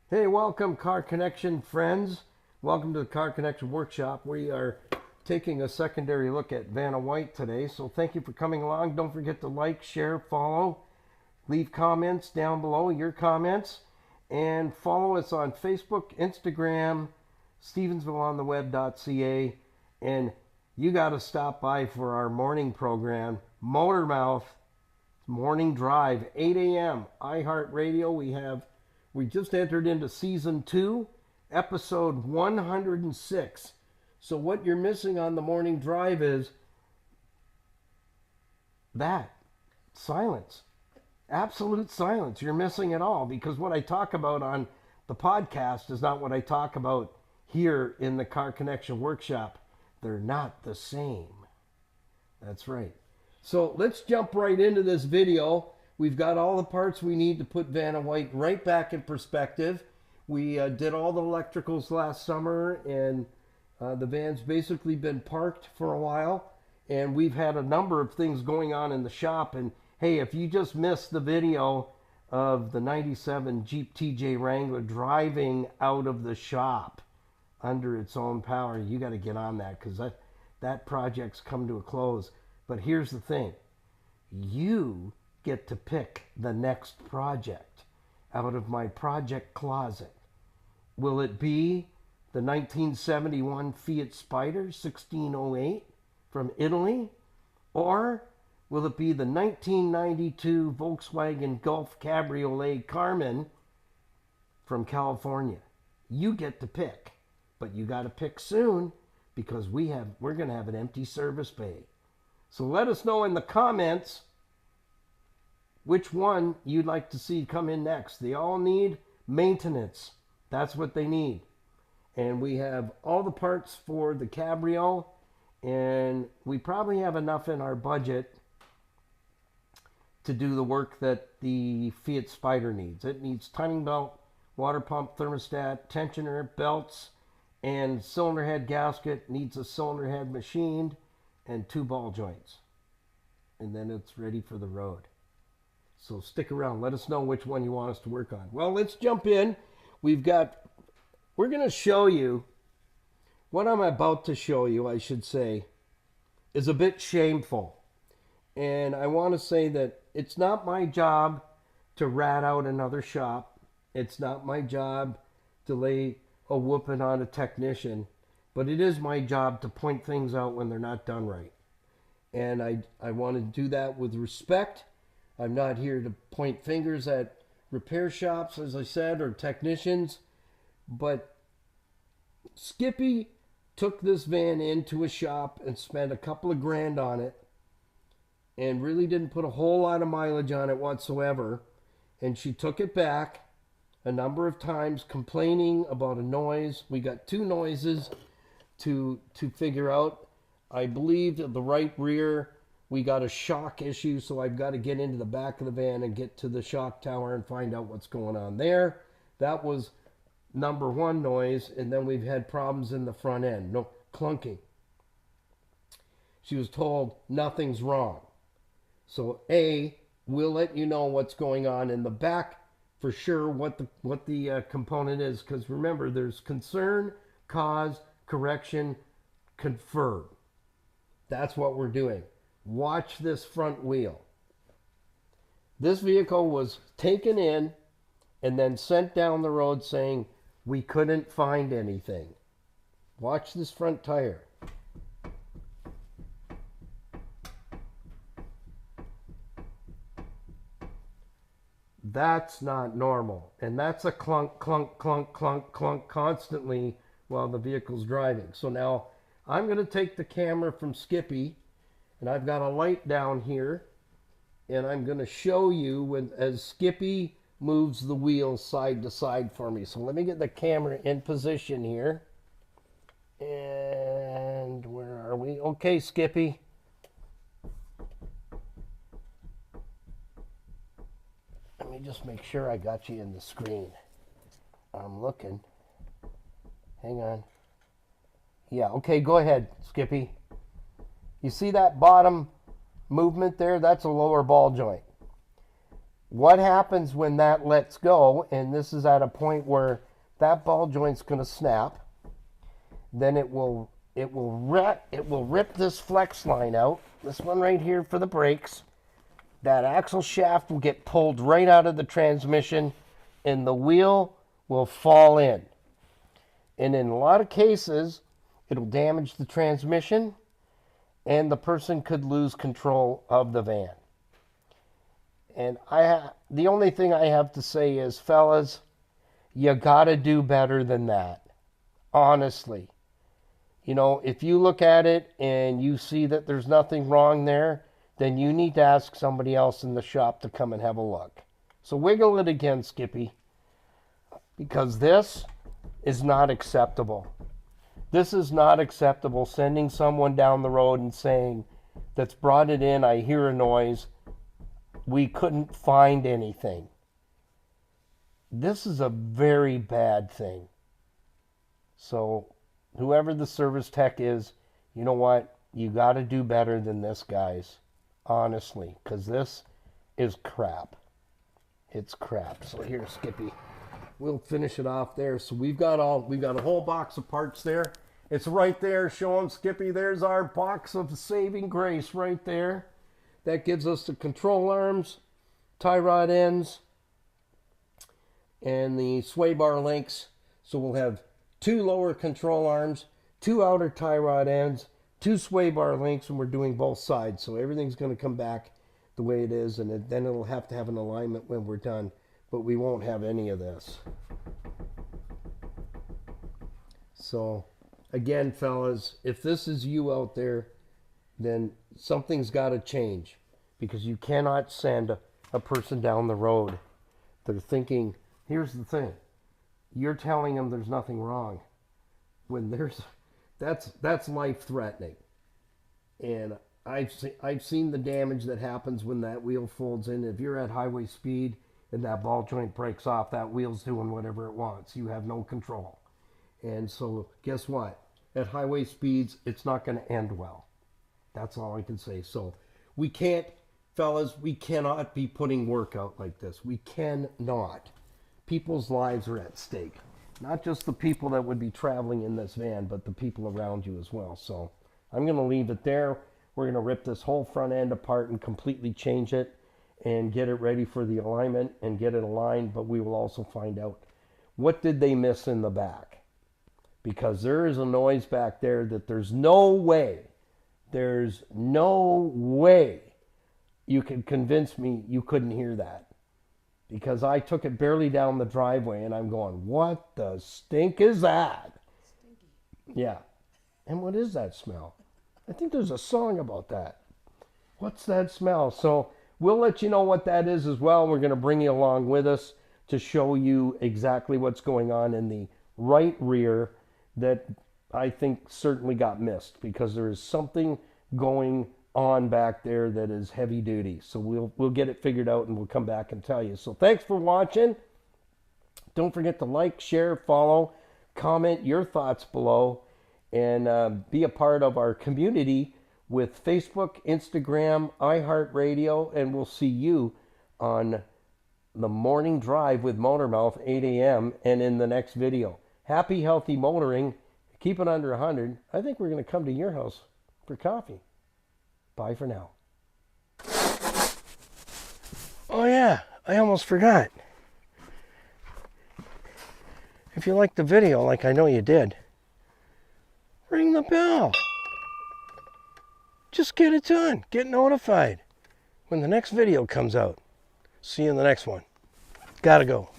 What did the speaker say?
Hey, welcome Car Connection friends. Welcome to the Car Connection Workshop. We are taking a secondary look at Vanna White today. So thank you for coming along. Don't forget to like, share, follow, leave comments down below, your comments, and follow us on Facebook, Instagram, Stevensvilleontheweb.ca, and you got to stop by for our morning program, Motormouth Morning Drive, 8 a.m. iHeartRadio. We just entered into season 2, episode 106. So what you're missing on the morning drive is that silence. Absolute silence. You're missing it all because what I talk about on the podcast is not what I talk about here in the Car Connection Workshop. They're not the same. That's right. So let's jump right into this video. We've got all the parts we need to put Vanna White right back in perspective. We did all the electricals last summer, and the van's basically been parked for a while. And we've had a number of things going on in the shop. And hey, if you just missed the video of the 97 Jeep TJ Wrangler driving out of the shop under its own power, you got to get on that because that project's come to a close. But here's the thing. You get to pick the next project out of my project closet. Will it be the 1971 Fiat Spider 1608 from Italy? Or will it be the 1992 Volkswagen Golf Cabriolet Carmen from California? You get to pick. But you got to pick soon because we're going to have an empty service bay. So let us know in the comments which one you'd like to see come in next. They all need maintenance. That's what they need. And we have all the parts for the Cabrio, and we probably have enough in our budget to do the work that the Fiat Spider needs. It needs timing belt, water pump, thermostat, tensioner, belts, and cylinder head gasket. Needs a cylinder head machined and 2 ball joints. And then it's ready for the road. So stick around. Let us know which one you want us to work on. Well, let's jump in. We're going to show you what I'm about to show you, I should say, is a bit shameful. And I want to say that it's not my job to rat out another shop. It's not my job to lay a whooping on a technician. But it is my job to point things out when they're not done right. And I want to do that with respect. I'm not here to point fingers at repair shops, as I said, or technicians. But Skippy took this van into a shop and spent a couple of grand on it and really didn't put a whole lot of mileage on it whatsoever. And she took it back a number of times complaining about a noise. We got 2 noises to figure out. I believe at the right rear we got a shock issue, so I've got to get into the back of the van and get to the shock tower and find out what's going on there. That was number 1 noise, and then we've had problems in the front end. No clunking. She was told nothing's wrong. So we'll let you know what's going on in the back for sure, what the component is, because remember, there's concern, cause, correction, confirm. That's what we're doing. Watch this front wheel. This vehicle was taken in and then sent down the road saying we couldn't find anything. Watch this front tire. That's not normal. And that's a clunk, clunk, clunk, clunk, clunk constantly while the vehicle's driving. So now I'm going to take the camera from Skippy, and I've got a light down here, and I'm going to show you as Skippy moves the wheels side to side for me. So let me get the camera in position here. And where are we? Okay, Skippy. Let me just make sure I got you in the screen. I'm looking. Hang on. Yeah, okay, go ahead, Skippy. You see that bottom movement there? That's a lower ball joint. What happens when that lets go, and this is at a point where that ball joint's going to snap, then it will rip this flex line out, this one right here for the brakes. That axle shaft will get pulled right out of the transmission, and the wheel will fall in. And in a lot of cases, it'll damage the transmission, and the person could lose control of the van. And the only thing I have to say is, fellas, you gotta do better than that. Honestly. You know, if you look at it and you see that there's nothing wrong there, then you need to ask somebody else in the shop to come and have a look. So wiggle it again, Skippy, because this is not acceptable. This is not acceptable, sending someone down the road and saying, that's brought it in, I hear a noise, we couldn't find anything. This is a very bad thing. So whoever the service tech is, you know what? You got to do better than this, guys. Honestly, because this is crap. It's crap. So here, Skippy, we'll finish it off there. So we've got a whole box of parts there. It's right there. Show them, Skippy. There's our box of saving grace right there. That gives us the control arms, tie rod ends, and the sway bar links. So we'll have 2 lower control arms, 2 outer tie rod ends, 2 sway bar links, and we're doing both sides. So everything's going to come back the way it is, and then it'll have to have an alignment when we're done. But we won't have any of this. So again, fellas, if this is you out there, then something's got to change, because you cannot send a person down the road. They're thinking, here's the thing, you're telling them there's nothing wrong when that's life-threatening. And I've seen the damage that happens when that wheel folds in. If you're at highway speed and that ball joint breaks off, that wheel's doing whatever it wants. You have no control. And so guess what? At highway speeds, it's not going to end well. That's all I can say. So we can't, fellas, we cannot be putting work out like this. We cannot. People's lives are at stake. Not just the people that would be traveling in this van, but the people around you as well. So I'm going to leave it there. We're going to rip this whole front end apart and completely change it and get it ready for the alignment and get it aligned. But we will also find out, what did they miss in the back? Because there is a noise back there that there's no way you can convince me you couldn't hear that. Because I took it barely down the driveway and I'm going, what the stink is that? Stinky. Yeah. And what is that smell? I think there's a song about that. What's that smell? So we'll let you know what that is as well. We're going to bring you along with us to show you exactly what's going on in the right rear that I think certainly got missed, because there is something going on back there that is heavy duty. So we'll get it figured out and we'll come back and tell you. So thanks for watching. Don't forget to like, share, follow, comment your thoughts below, and be a part of our community with Facebook, Instagram, iHeartRadio, and we'll see you on the morning drive with Motormouth, 8 a.m. and in the next video. Happy, healthy motoring. Keep it under 100. I think we're going to come to your house for coffee. Bye for now. Oh yeah, I almost forgot. If you liked the video, like I know you did, ring the bell. Just get it done. Get notified when the next video comes out. See you in the next one. Gotta go.